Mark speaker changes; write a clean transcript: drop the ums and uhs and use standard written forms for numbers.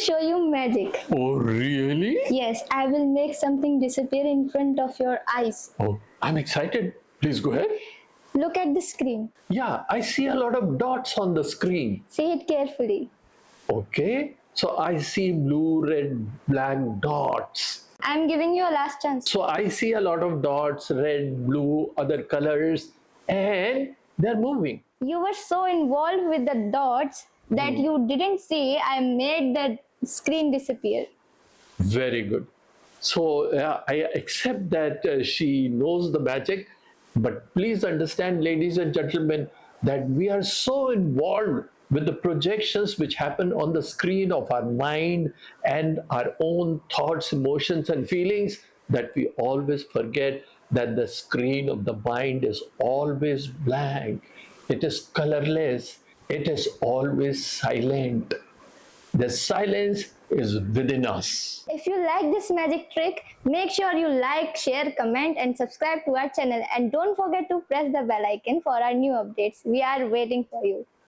Speaker 1: show you magic.
Speaker 2: Oh, really?
Speaker 1: Yes, I will make something disappear in front of your eyes.
Speaker 2: Oh, I'm excited. Please go ahead.
Speaker 1: Look at the screen.
Speaker 2: Yeah, I see a lot of dots on the screen.
Speaker 1: See it carefully.
Speaker 2: Okay, so I see blue, red, black dots.
Speaker 1: I'm giving you a last chance.
Speaker 2: So I see a lot of dots, red, blue, other colors, and they're moving.
Speaker 1: You were so involved with the dots that you didn't see I made the screen disappear.
Speaker 2: Very good. So I accept that she knows the magic, but please understand, ladies and gentlemen, that we are so involved with the projections which happen on the screen of our mind and our own thoughts, emotions, and feelings that we always forget that the screen of the mind is always blank, it is colorless, it is always silent. The silence is within us.
Speaker 1: If you like this magic trick, make sure you like, share, comment and subscribe to our channel, and don't forget to press the bell icon for our new updates. We are waiting for you.